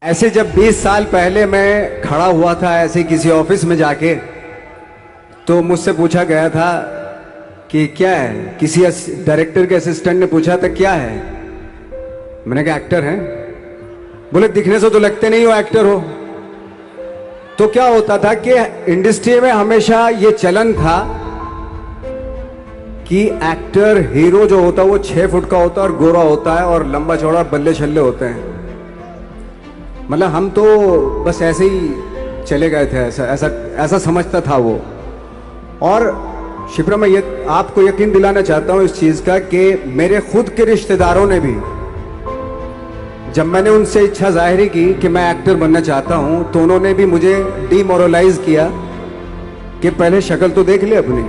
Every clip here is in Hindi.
ऐसे जब 20 साल पहले मैं खड़ा हुआ था ऐसे किसी ऑफिस में जाके, तो मुझसे पूछा गया था कि क्या है। किसी डायरेक्टर के असिस्टेंट ने पूछा था क्या है। मैंने कहा एक्टर हैं। बोले दिखने से तो लगते नहीं हो एक्टर हो। तो क्या होता था कि इंडस्ट्री में हमेशा ये चलन था कि एक्टर हीरो जो होता है वो 6 फुट का होता है और गोरा होता है और लंबा चौड़ा बल्ले छल्ले होते हैं। मतलब हम तो बस ऐसे ही चले गए थे, ऐसा ऐसा ऐसा समझता था वो। और शिप्रा, मैं ये आपको यकीन दिलाना चाहता हूं इस चीज का कि मेरे खुद के रिश्तेदारों ने भी, जब मैंने उनसे इच्छा जाहिर की कि मैं एक्टर बनना चाहता हूं, तो उन्होंने भी मुझे डीमोरलाइज किया कि पहले शक्ल तो देख ले अपनी,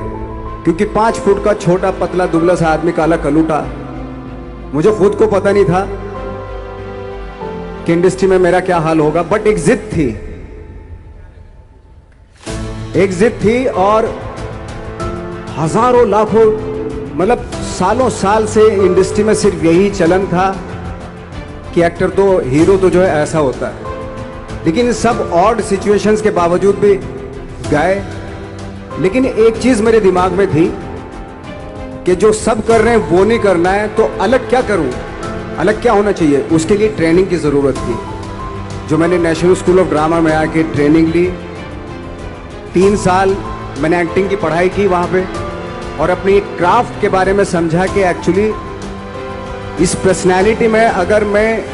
क्योंकि 5 फुट का छोटा पतला दुबला सा आदमी, काला कलूटा। मुझे खुद को पता नहीं था कि इंडस्ट्री में मेरा क्या हाल होगा, बट एक जिद थी, एक जिद थी। और हजारों लाखों, मतलब सालों साल से इंडस्ट्री में सिर्फ यही चलन था कि एक्टर तो, हीरो तो जो है ऐसा होता है। लेकिन इन सब ऑड सिचुएशंस के बावजूद भी गए। लेकिन एक चीज मेरे दिमाग में थी कि जो सब कर रहे हैं वो नहीं करना है, तो अलग क्या करूं, अलग क्या होना चाहिए। उसके लिए ट्रेनिंग की जरूरत थी, जो मैंने नेशनल स्कूल ऑफ ड्रामा में आके ट्रेनिंग ली। 3 साल मैंने एक्टिंग की पढ़ाई की वहां पे, और अपनी एक क्राफ्ट के बारे में समझा कि एक्चुअली इस पर्सनैलिटी में अगर मैं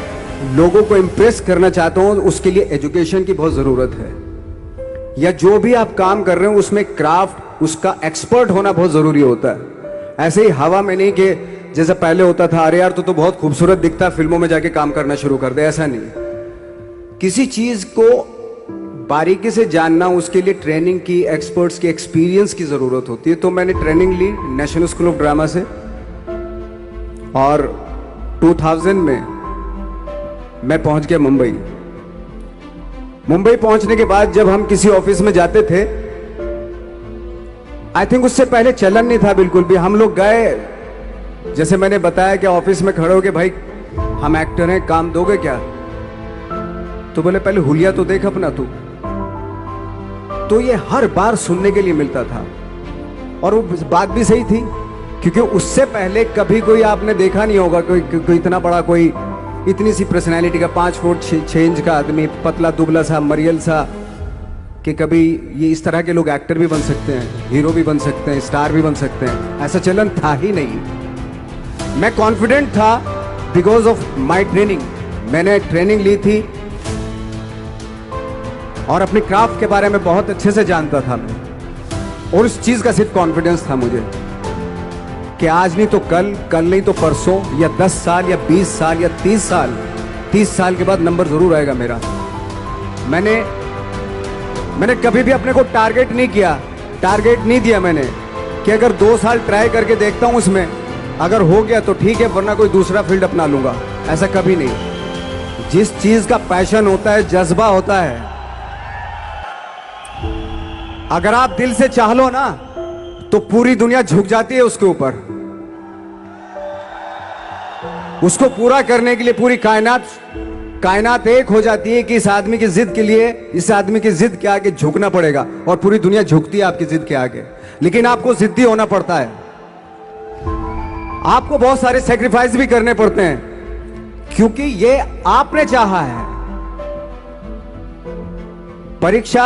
लोगों को इम्प्रेस करना चाहता हूं, उसके लिए एजुकेशन की बहुत जरूरत है। या जो भी आप काम कर रहे हो उसमें क्राफ्ट, उसका एक्सपर्ट होना बहुत जरूरी होता है। ऐसे ही हवा में नहीं कि जैसे पहले होता था, अरे यार तो बहुत खूबसूरत दिखता, फिल्मों में जाके काम करना शुरू कर दे, ऐसा नहीं। किसी चीज को बारीकी से जानना, उसके लिए ट्रेनिंग की, एक्सपर्ट्स की, एक्सपीरियंस की जरूरत होती है। तो मैंने ट्रेनिंग ली नेशनल स्कूल ऑफ ड्रामा से, और 2000 में मैं पहुंच गया मुंबई। मुंबई पहुंचने के बाद जब हम किसी ऑफिस में जाते थे, आई थिंक उससे पहले चलन नहीं था बिल्कुल भी। हम लोग गए, जैसे मैंने बताया कि ऑफिस में खड़े हो के, भाई हम एक्टर हैं, काम दोगे क्या। तो बोले पहले हुलिया तो देख अपना तू। तो ये हर बार सुनने के लिए मिलता था, और वो बात भी सही थी, क्योंकि उससे पहले कभी कोई आपने देखा नहीं होगा कोई इतना बड़ा, कोई इतनी सी पर्सनैलिटी का 5 फुट 6 इंच का आदमी, पतला दुबला सा मरियल सा, कि कभी ये इस तरह के लोग एक्टर भी बन सकते हैं, हीरो भी बन सकते हैं, स्टार भी बन सकते हैं। ऐसा चलन था ही नहीं। मैं कॉन्फिडेंट था बिकॉज ऑफ माई ट्रेनिंग। मैंने ट्रेनिंग ली थी और अपनी क्राफ्ट के बारे में बहुत अच्छे से जानता था मैं, और उस चीज का सिर्फ कॉन्फिडेंस था मुझे कि आज नहीं तो कल, कल नहीं तो परसों, या 10 साल या 20 साल या 30 साल के बाद नंबर जरूर आएगा मेरा। मैंने कभी भी अपने को टारगेट नहीं किया, टारगेट नहीं दिया मैंने कि अगर 2 साल ट्राई करके देखता हूं, उसमें अगर हो गया तो ठीक है, वरना कोई दूसरा फील्ड अपना लूंगा। ऐसा कभी नहीं। जिस चीज का पैशन होता है, जज्बा होता है, अगर आप दिल से चाह लो ना, तो पूरी दुनिया झुक जाती है उसके ऊपर। उसको पूरा करने के लिए पूरी कायनात एक हो जाती है कि इस आदमी की जिद के लिए, इस आदमी की जिद के आगे झुकना पड़ेगा, और पूरी दुनिया झुकती है आपकी जिद के आगे। लेकिन आपको जिद्दी होना पड़ता है, आपको बहुत सारे सेक्रीफाइस भी करने पड़ते हैं, क्योंकि ये आपने चाहा है। परीक्षा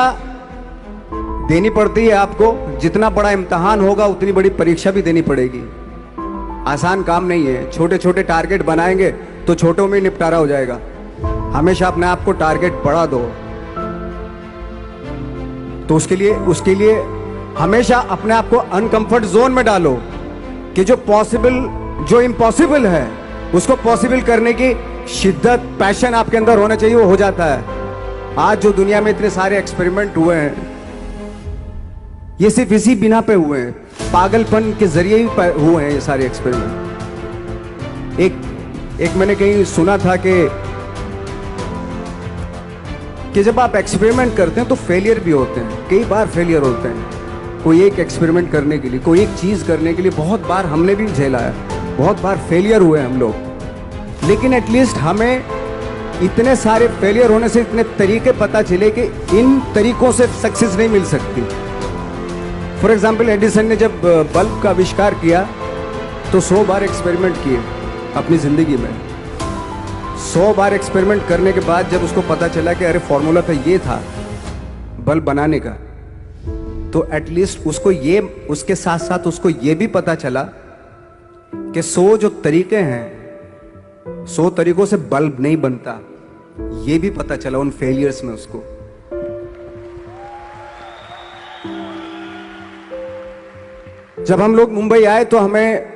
देनी पड़ती है आपको, जितना बड़ा इम्तिहान होगा उतनी बड़ी परीक्षा भी देनी पड़ेगी। आसान काम नहीं है। छोटे छोटे टारगेट बनाएंगे तो छोटों में निपटारा हो जाएगा। हमेशा अपने आप को टारगेट बढ़ा दो। तो उसके लिए हमेशा अपने आप को अनकंफर्ट जोन में डालो, कि जो इम्पॉसिबल है उसको पॉसिबल करने की शिद्दत, पैशन आपके अंदर होना चाहिए, वो हो जाता है। आज जो दुनिया में इतने सारे एक्सपेरिमेंट हुए हैं, ये सिर्फ इसी बिना पे हुए हैं, पागलपन के जरिए ही हुए हैं ये सारे एक्सपेरिमेंट। एक मैंने कहीं सुना था कि जब आप एक्सपेरिमेंट करते हैं तो फेलियर भी होते हैं, कई बार फेलियर होते हैं। कोई एक एक्सपेरिमेंट करने के लिए, कोई एक चीज करने के लिए बहुत बार हमने भी झेला है, बहुत बार फेलियर हुए हम लोग। लेकिन एटलीस्ट हमें इतने सारे फेलियर होने से इतने तरीके पता चले कि इन तरीकों से सक्सेस नहीं मिल सकती। फॉर एग्जाम्पल, एडिसन ने जब बल्ब का आविष्कार किया तो 100 बार एक्सपेरिमेंट किए अपनी ज़िंदगी में। 100 बार एक्सपेरिमेंट करने के बाद जब उसको पता चला कि अरे फॉर्मूला तो ये था बल्ब बनाने का, तो एटलीस्ट उसको ये, उसके साथ साथ उसको ये भी पता चला कि 100 जो तरीके हैं, 100 तरीकों से बल्ब नहीं बनता, ये भी पता चला उन फेलियर्स में उसको। जब हम लोग मुंबई आए तो हमें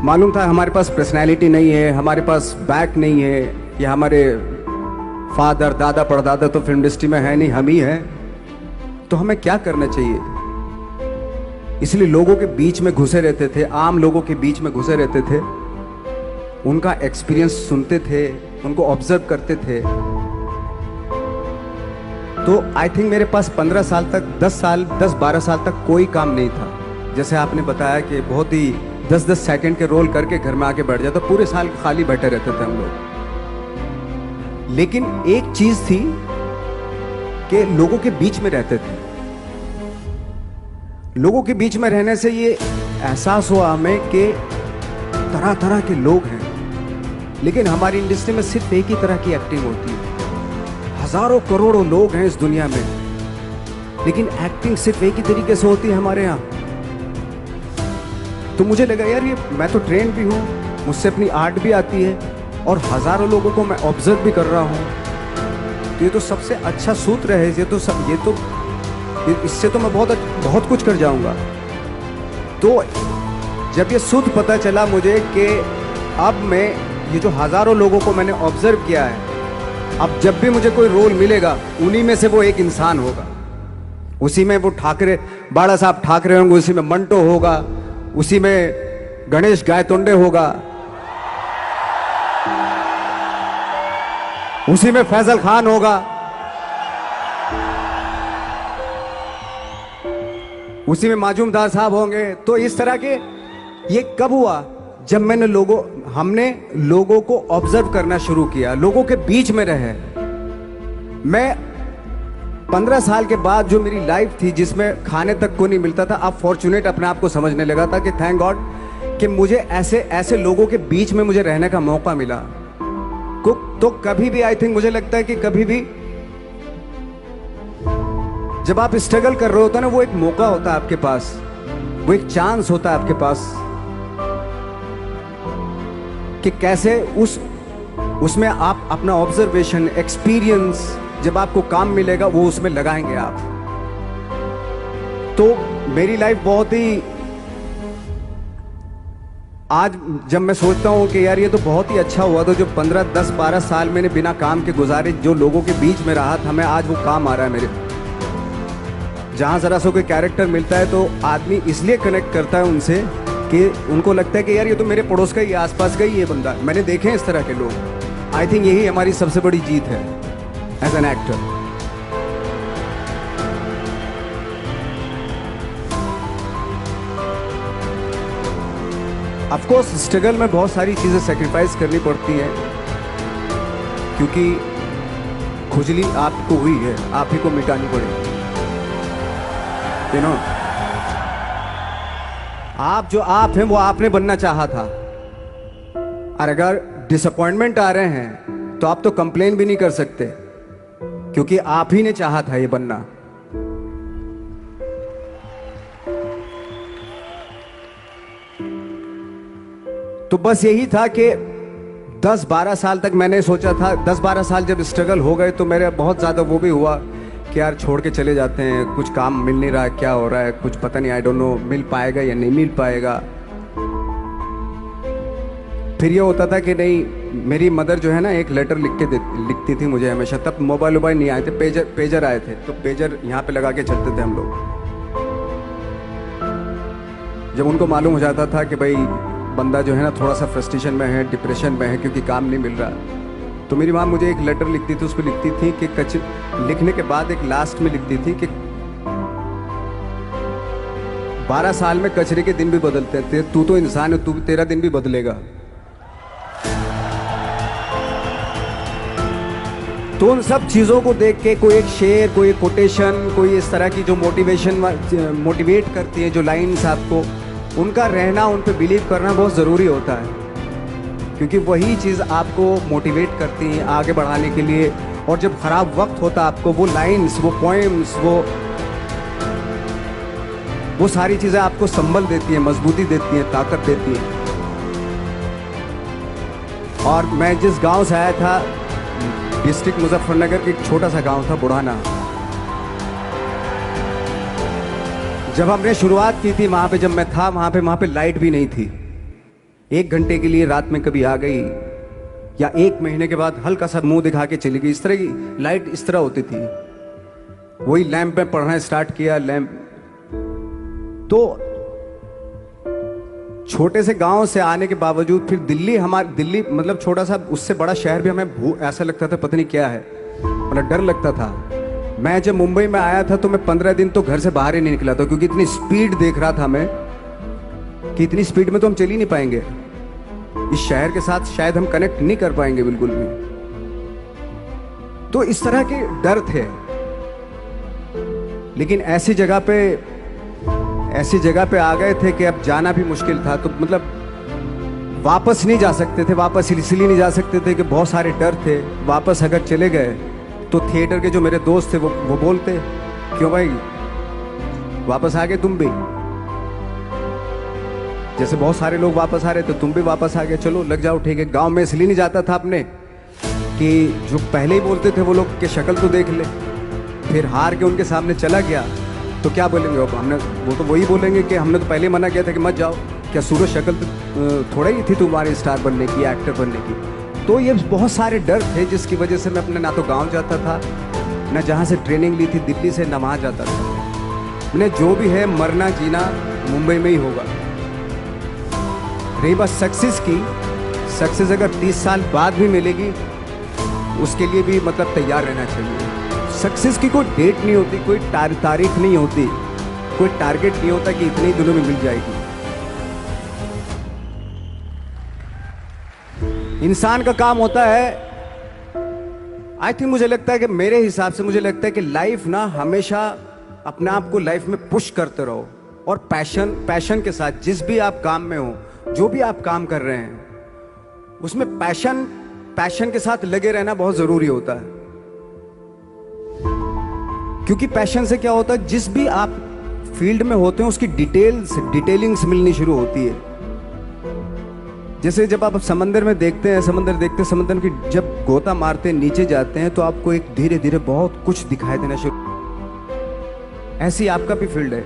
मालूम था हमारे पास पर्सनैलिटी नहीं है, हमारे पास बैक नहीं है, या हमारे फादर दादा परदादा तो फिल्म इंडस्ट्री में है नहीं, हम ही हैं, तो हमें क्या करना चाहिए। इसलिए लोगों के बीच में घुसे रहते थे, आम लोगों के बीच में घुसे रहते थे, उनका एक्सपीरियंस सुनते थे, उनको ऑब्जर्व करते थे। तो आई थिंक मेरे पास 15 साल तक, 10-12 साल तक कोई काम नहीं था। जैसे आपने बताया कि बहुत ही 10-10 सेकंड के रोल करके घर में आके बैठ जाता, पूरे साल खाली बैठे रहते थे हम लोग। लेकिन एक चीज थी कि लोगों के बीच में रहते थे। लोगों के बीच में रहने से ये एहसास हुआ हमें कि तरह तरह के लोग हैं, लेकिन हमारी इंडस्ट्री में सिर्फ एक ही तरह की एक्टिंग होती है। हजारों करोड़ों लोग हैं इस दुनिया में, लेकिन एक्टिंग सिर्फ एक ही तरीके से होती है हमारे यहाँ। तो मुझे लगा यार, ये मैं तो ट्रेन भी हूँ, मुझसे अपनी आर्ट भी आती है, और हजारों लोगों को मैं ऑब्जर्व भी कर रहा हूँ। तो ये तो सबसे अच्छा सूत्र है, इससे तो मैं बहुत कुछ कर जाऊंगा। तो जब ये सूत्र पता चला मुझे कि अब मैं ये जो हजारों लोगों को मैंने ऑब्जर्व किया है, अब जब भी मुझे कोई रोल मिलेगा उन्हीं में से वो एक इंसान होगा। उसी में वो ठाकरे, बाड़ा साहब ठाकरे होंगे, उसी में मंटो होगा, उसी में गणेश गायतोंडे होगा, उसी में फैजल खान होगा, उसी में माजूमदार साहब होंगे। तो इस तरह के, ये कब हुआ? जब हमने लोगों को ऑब्जर्व करना शुरू किया, लोगों के बीच में रहे। मैं 15 साल के बाद जो मेरी लाइफ थी, जिसमें खाने तक को नहीं मिलता था, अब फॉर्चुनेट अपने आप को समझने लगा था कि थैंक गॉड कि मुझे ऐसे लोगों के बीच में मुझे रहने का मौका मिला। तो कभी भी, आई थिंक मुझे लगता है कि कभी भी जब आप स्ट्रगल कर रहे होते हैं ना, वो एक मौका होता है आपके पास, वो एक चांस होता है आपके पास कि कैसे उसमें आप अपना ऑब्जर्वेशन, एक्सपीरियंस, जब आपको काम मिलेगा वो उसमें लगाएंगे आप। तो मेरी लाइफ बहुत ही, आज जब मैं सोचता हूँ कि यार ये तो बहुत ही अच्छा हुआ, तो जो 15, 10, 12 साल मैंने बिना काम के गुजारे, जो लोगों के बीच में रहा था मैं, आज वो काम आ रहा है मेरे। जहाँ जरा सा कोई कैरेक्टर मिलता है तो आदमी इसलिए कनेक्ट करता है उनसे कि उनको लगता है कि यार ये तो मेरे पड़ोस का ही, आसपास का ही ये बंदा। मैंने देखे हैं इस तरह के लोग। आई थिंक यही हमारी सबसे बड़ी जीत है as an actor. Of course struggle में बहुत सारी चीजें सेक्रीफाइस करनी पड़ती हैं, क्योंकि खुजली आपको हुई है, आप ही को मिटानी पड़ेगी। You know? आप जो आप हैं वो आपने बनना चाहा था, और अगर डिसअपॉइंटमेंट आ रहे हैं तो आप तो कंप्लेन भी नहीं कर सकते, क्योंकि आप ही ने चाहा था ये बनना। तो बस यही था कि 10-12 साल तक मैंने सोचा था, 10-12 साल जब स्ट्रगल हो गए तो मेरे बहुत ज़्यादा वो भी हुआ कि यार छोड़ के चले जाते हैं, कुछ काम मिल नहीं रहा है, क्या हो रहा है कुछ पता नहीं, आई डोंट नो मिल पाएगा या नहीं मिल पाएगा। फिर ये होता था कि नहीं, मेरी मदर जो है ना एक लेटर लिखती थी मुझे हमेशा। तब मोबाइल नहीं आए थे, पेजर आए थे, तो पेजर यहाँ पे लगा के चलते थे हम लोग। जब उनको मालूम हो जाता था कि भाई बंदा जो है ना थोड़ा सा फ्रस्ट्रेशन में है, डिप्रेशन में है, क्योंकि काम नहीं मिल रहा, तो मेरी माँ मुझे एक लेटर लिखती थी। उस पर लिखती थी कि लिखने के बाद एक लास्ट में लिखती थी कि 12 साल में कचरे के दिन भी बदलते थे, तू तो इंसान है, तेरा दिन भी बदलेगा। तो उन सब चीज़ों को देख के कोई एक शेर, कोई एक कोटेशन, कोई इस तरह की जो मोटिवेट करती है जो लाइन्स आपको, उनका रहना, उन पे बिलीव करना बहुत ज़रूरी होता है, क्योंकि वही चीज़ आपको मोटिवेट करती हैं आगे बढ़ाने के लिए। और जब ख़राब वक्त होता है आपको वो लाइन्स, वो पोएम्स, वो सारी चीज़ें आपको संबल देती हैं, मजबूती देती हैं, ताकत देती हैं। और मैं जिस गांव से आया था, डिस्ट्रिक्ट मुजफ्फरनगर के एक छोटा सा गांव था बुढ़ाना, जब हमने शुरुआत की थी वहाँ पे, जब मैं था वहाँ पे लाइट भी नहीं थी। 1 घंटे के लिए रात में कभी आ गई, या 1 महीने के बाद हल्का सा मुंह दिखा के चली गई। इस तरह की लाइट इस तरह होती थी। वही लैंप में पढ़ना स्टार्ट किया, लैंप। तो छोटे से गांव से आने के बावजूद फिर दिल्ली मतलब छोटा सा, उससे बड़ा शहर भी हमें ऐसा लगता था पता नहीं क्या है, मतलब डर लगता था। मैं जब मुंबई में आया था तो मैं 15 दिन तो घर से बाहर ही नहीं निकला था, क्योंकि इतनी स्पीड देख रहा था मैं कि इतनी स्पीड में तो हम चल ही नहीं पाएंगे, इस शहर के साथ शायद हम कनेक्ट नहीं कर पाएंगे बिल्कुल भी। तो इस तरह के डर थे। लेकिन ऐसी जगह पे आ गए थे कि अब जाना भी मुश्किल था। तो मतलब वापस नहीं जा सकते थे, वापस इसलिए नहीं जा सकते थे कि बहुत सारे डर थे। वापस अगर चले गए तो थिएटर के जो मेरे दोस्त थे वो बोलते, क्यों भाई वापस आ गए तुम भी, जैसे बहुत सारे लोग वापस आ रहे थे तुम भी वापस आ गए, चलो लग जाओ ठीक है। गांव में इसलिए नहीं जाता था अपने कि जो पहले ही बोलते थे वो लोग कि शक्ल तो देख ले, फिर हार के उनके सामने चला गया तो क्या बोलेंगे वो तो वही बोलेंगे कि हमने तो पहले मना किया था कि मत जाओ, क्या सूरज शक्ल थोड़ा ही थी तुम्हारी स्टार बनने की, एक्टर बनने की। तो ये बहुत सारे डर थे जिसकी वजह से मैं अपने ना तो गाँव जाता था, ना जहाँ से ट्रेनिंग ली थी दिल्ली से, ना वहाँ जाता था। मैंने जो भी है मरना जीना मुंबई में ही होगा। रही बात सक्सेस की, सक्सेस अगर 30 साल बाद भी मिलेगी उसके लिए भी मतलब तैयार रहना चाहिए। सक्सेस की कोई डेट नहीं होती, कोई तारीख नहीं होती, कोई टारगेट नहीं होता कि इतने ही दिनों में मिल जाएगी। इंसान का काम होता है, आई थिंक मुझे लगता है कि मेरे हिसाब से मुझे लगता है कि लाइफ ना हमेशा अपने आप को लाइफ में पुश करते रहो, और पैशन के साथ जिस भी आप काम में हो, जो भी आप काम कर रहे हैं उसमें पैशन के साथ लगे रहना बहुत जरूरी होता है। क्योंकि पैशन से क्या होता है, जिस भी आप फील्ड में होते हैं उसकी डिटेलिंग्स मिलनी शुरू होती है। जैसे जब आप समंदर में देखते हैं, समंदर की जब गोता मारते हैं, नीचे जाते हैं तो आपको एक धीरे धीरे बहुत कुछ दिखाई देना शुरू। ऐसी आपका भी फील्ड है,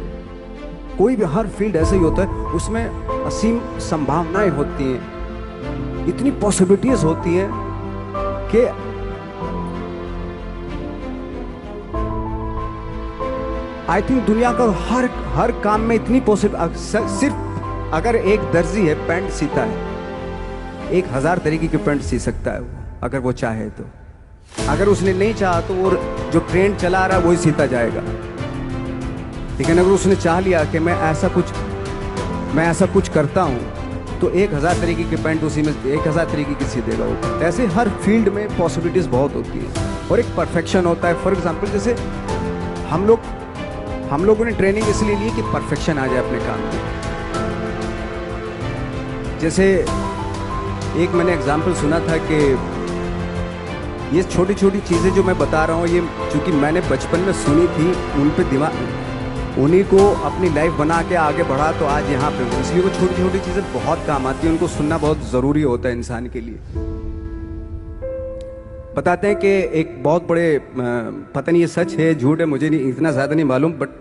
कोई भी हर फील्ड ऐसा ही होता है, उसमें असीम संभावनाएं होती हैं, इतनी पॉसिबिलिटीज होती हैं कि आई थिंक दुनिया का हर काम में इतनी सिर्फ अगर एक दर्जी है पैंट सीता है, 1000 तरीके की पैंट सी सकता है वो, अगर वो चाहे तो। अगर उसने नहीं चाहा तो वो जो ट्रेंड चला रहा है वही सीता जाएगा। लेकिन अगर उसने चाह लिया कि मैं ऐसा कुछ करता हूँ, तो 1000 तरीके की पैंट उसी में 1000 तरीके की सी देगा वो। ऐसे हर फील्ड में पॉसिबिलिटीज बहुत होती है और एक परफेक्शन होता है। फॉर एग्जाम्पल जैसे हम लोगों ने ट्रेनिंग इसलिए ली कि परफेक्शन आ जाए अपने काम में। जैसे एक मैंने एग्जाम्पल सुना था कि ये छोटी छोटी चीज़ें जो मैं बता रहा हूँ, ये चूँकि मैंने बचपन में सुनी थी, उन पे उन्हीं को अपनी लाइफ बना के आगे बढ़ा तो आज यहाँ पे हूँ। इसलिए वो छोटी छोटी चीज़ें बहुत काम आती हैं, उनको सुनना बहुत ज़रूरी होता है इंसान के लिए। बताते हैं कि एक बहुत बड़े, पता नहीं ये सच है झूठ है, मुझे नहीं इतना ज़्यादा नहीं मालूम, बट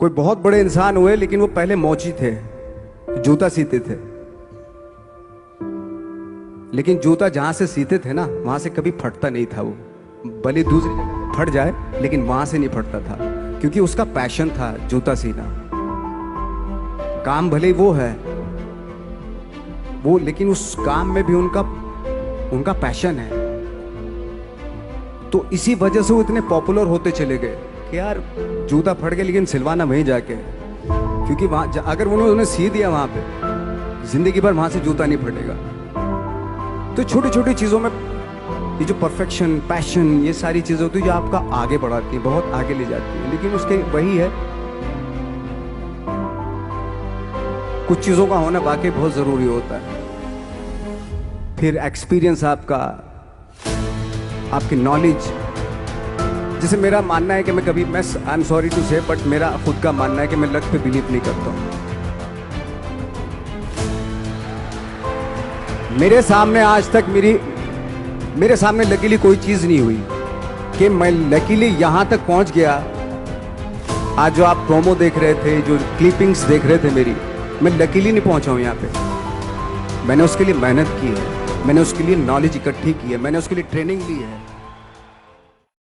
कोई बहुत बड़े इंसान हुए, लेकिन वो पहले मोची थे, जूता सीते थे। लेकिन जूता जहाँ से सीते थे ना, वहाँ से कभी फटता नहीं था वो, भले दूसरी जगह फट जाए लेकिन वहां से नहीं फटता था, क्योंकि उसका पैशन था जूता सीना। काम भले वो है वो, लेकिन उस काम में भी उनका पैशन है। तो इसी वजह से वो इतने पॉपुलर होते चले गए कि यार जूता फट गया लेकिन सिलवाना वहीं जाके, क्योंकि वहां अगर उन्होंने सी दिया वहां पे, जिंदगी भर वहां से जूता नहीं फटेगा। तो छोटी छोटी चीजों में ये जो परफेक्शन, पैशन, ये सारी चीज़ें होती है जो आपका आगे बढ़ाती है, बहुत आगे ले जाती है। लेकिन उसके वही है, कुछ चीज़ों का होना वाकई बहुत ज़रूरी होता है। फिर एक्सपीरियंस आपका, आपकी नॉलेज। जैसे मेरा मानना है कि मैं कभी, मैं आई एम सॉरी टू से, बट मेरा खुद का मानना है कि मैं लक पे बिलीव नहीं करता हूँ। मेरे सामने आज तक मेरे सामने लकीली कोई चीज़ नहीं हुई कि मैं लकीली यहाँ तक पहुँच गया। आज जो आप प्रोमो देख रहे थे, जो क्लिपिंग्स देख रहे थे मेरी, मैं लकीली नहीं पहुँचा हूँ यहाँ पे। मैंने उसके लिए मेहनत की है, मैंने उसके लिए नॉलेज इकट्ठी की है, मैंने उसके लिए ट्रेनिंग ली है।